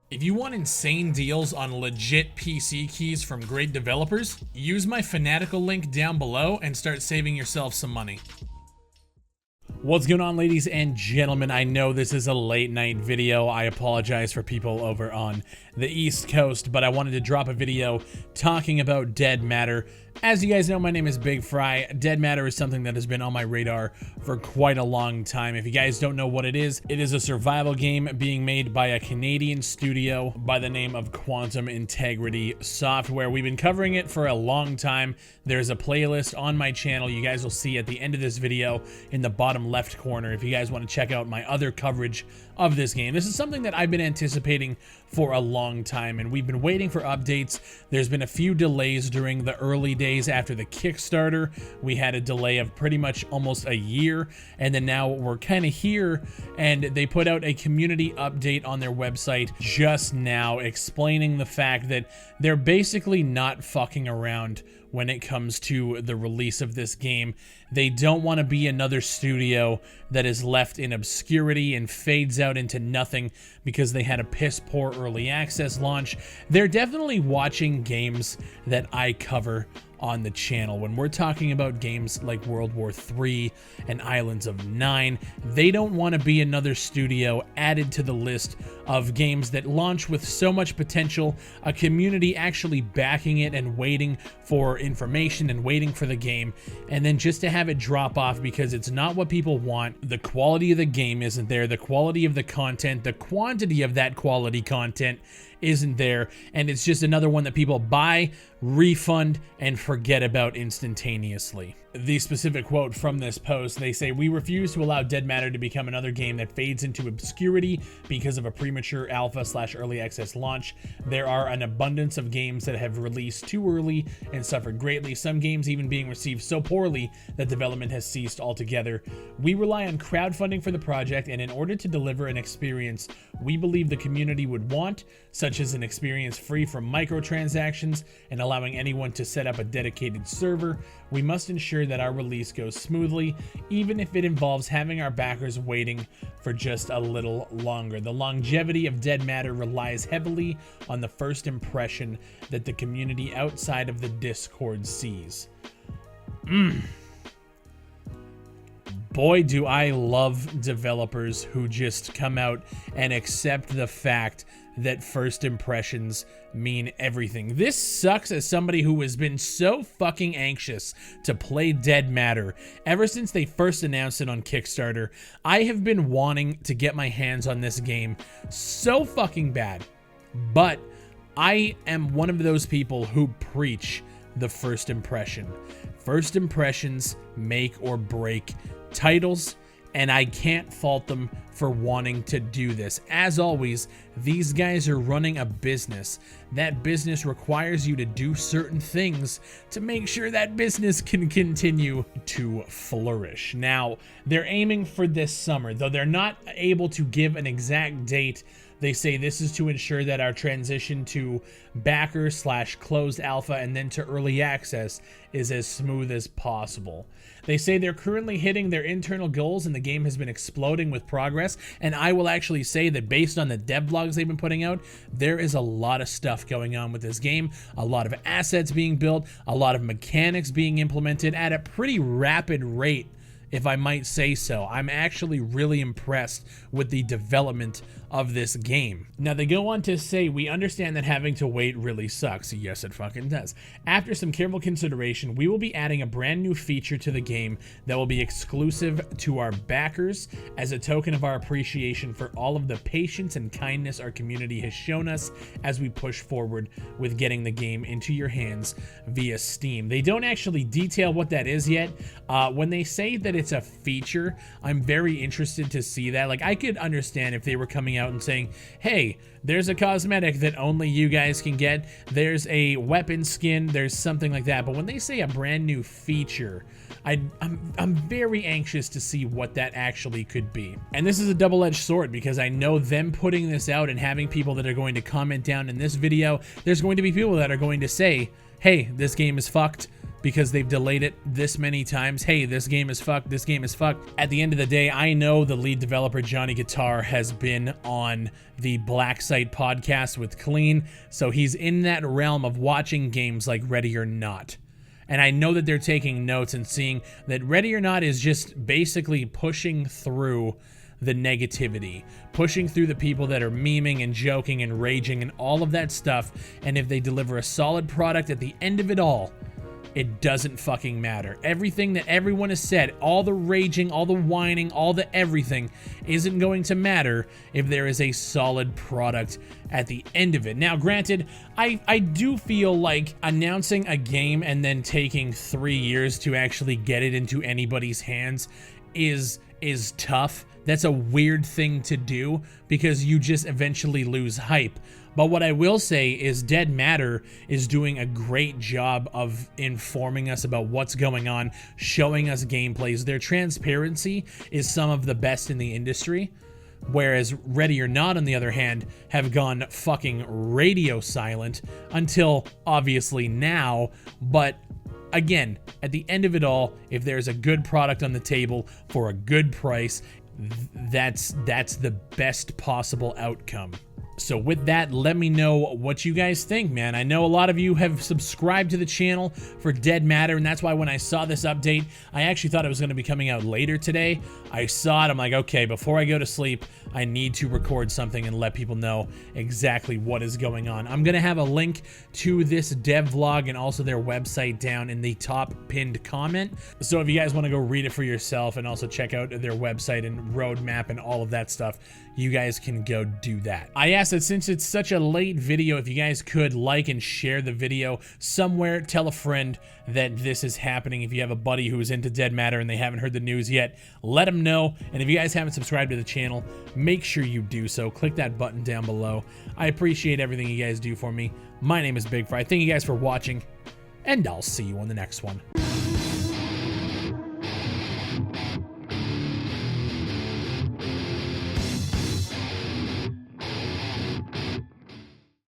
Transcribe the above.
If you want insane deals on legit PC keys from great developers, use my Fanatical link down below and start saving yourself some money. What's going on, ladies and gentlemen? I know this is a late night video. I apologize for people over on the East Coast, but I wanted to drop a video talking about Dead Matter. As you guys know, my name is Bigfry. Dead Matter is something that has been on my radar for quite a long time. If you guys don't know what it is a survival game being made by a Canadian studio by the name of Quantum Integrity Software. We've been covering it for a long time. There's a playlist on my channel you guys will see at the end of this video in the bottom left corner if you guys want to check out my other coverage of this game. This is something that I've been anticipating for a long time, and we've been waiting for updates. There's been a few delays during the early days after the Kickstarter. We had a delay of pretty much almost a year, and then now we're kind of here, and they put out a community update on their website just now explaining the fact that they're basically not fucking around when it comes to the release of this game. They don't want to be another studio that is left in obscurity and fades out into nothing because they had a piss poor early access launch. They're definitely watching games that I cover on the channel. When we're talking about games like World War III and Islands of Nine, they don't want to be another studio added to the list of games that launch with so much potential, a community actually backing it and waiting for information and waiting for the game, and then just to have it drop off because it's not what people want. The quality of the game isn't there, the quality of the content, the quantity of that quality content isn't there, and it's just another one that people buy, refund, and forget about instantaneously. The specific quote from this post, they say, "We refuse to allow Dead Matter to become another game that fades into obscurity because of a premature alpha/early access launch. There are an abundance of games that have released too early and suffered greatly, some games even being received so poorly that development has ceased altogether. We rely on crowdfunding for the project, and in order to deliver an experience we believe the community would want, such as an experience free from microtransactions and allowing anyone to set up a dedicated server, we must ensure that our release goes smoothly, even if it involves having our backers waiting for just a little longer. The longevity of Dead Matter relies heavily on the first impression that the community outside of the Discord sees." Boy, do I love developers who just come out and accept the fact that first impressions mean everything. This sucks as somebody who has been so fucking anxious to play Dead Matter ever since they first announced it on Kickstarter. I have been wanting to get my hands on this game so fucking bad, but I am one of those people who preach the first impression. First impressions make or break titles, and I can't fault them for wanting to do this. As always, these guys are running a business. That business requires you to do certain things to make sure that business can continue to flourish. Now, they're aiming for this summer, though they're not able to give an exact date. They say this is to ensure that our transition to backer/closed alpha and then to early access is as smooth as possible. They say they're currently hitting their internal goals and the game has been exploding with progress, and I will actually say that based on the devlogs they've been putting out, there is a lot of stuff going on with this game, a lot of assets being built, a lot of mechanics being implemented at a pretty rapid rate, if I might say so. I'm actually really impressed with the development of this game. Now, they go on to say, "We understand that having to wait really sucks." Yes, it fucking does. "After some careful consideration, we will be adding a brand new feature to the game that will be exclusive to our backers as a token of our appreciation for all of the patience and kindness our community has shown us as we push forward with getting the game into your hands via Steam." They don't actually detail what that is yet. When they say that it's a feature, I'm very interested to see that. Like, I could understand if they were coming out and saying, "Hey, there's a cosmetic that only you guys can get, there's a weapon skin, there's something like that." But when they say a brand new feature, I'm very anxious to see what that actually could be. And this is a double-edged sword, because I know them putting this out and having people that are going to comment down in this video, there's going to be people that are going to say, "Hey, this game is fucked because they've delayed it this many times. Hey, this game is fucked, this game is fucked. At the end of the day, I know the lead developer, Johnny Guitar, has been on the Black Site podcast with Clean, so he's in that realm of watching games like Ready or Not. And I know that they're taking notes and seeing that Ready or Not is just basically pushing through the negativity, pushing through the people that are memeing and joking and raging and all of that stuff. And if they deliver a solid product at the end of it all, it doesn't fucking matter. Everything that everyone has said, all the raging, all the whining, all the everything isn't going to matter if there is a solid product at the end of it. Now, granted, I do feel like announcing a game and then taking 3 years to actually get it into anybody's hands is tough. That's a weird thing to do because you just eventually lose hype. But what I will say is Dead Matter is doing a great job of informing us about what's going on, showing us gameplays. Their transparency is some of the best in the industry. Whereas Ready or Not, on the other hand, have gone fucking radio silent until obviously now. But again, at the end of it all, if there's a good product on the table for a good price, that's the best possible outcome. So with that, let me know what you guys think, man. I know a lot of you have subscribed to the channel for Dead Matter, and that's why when I saw this update, I actually thought it was going to be coming out later today. I saw it, I'm like, okay, before I go to sleep, I need to record something and let people know exactly what is going on. I'm going to have a link to this dev vlog and also their website down in the top pinned comment. So if you guys want to go read it for yourself and also check out their website and roadmap and all of that stuff, you guys can go do that. I asked that since it's such a late video, if you guys could like and share the video somewhere, tell a friend that this is happening. If you have a buddy who is into Dead Matter and they haven't heard the news yet, let them know. And if you guys haven't subscribed to the channel, make sure you do so. Click that button down below. I appreciate everything you guys do for me. My name is Bigfry. Thank you guys for watching, and I'll see you on the next one.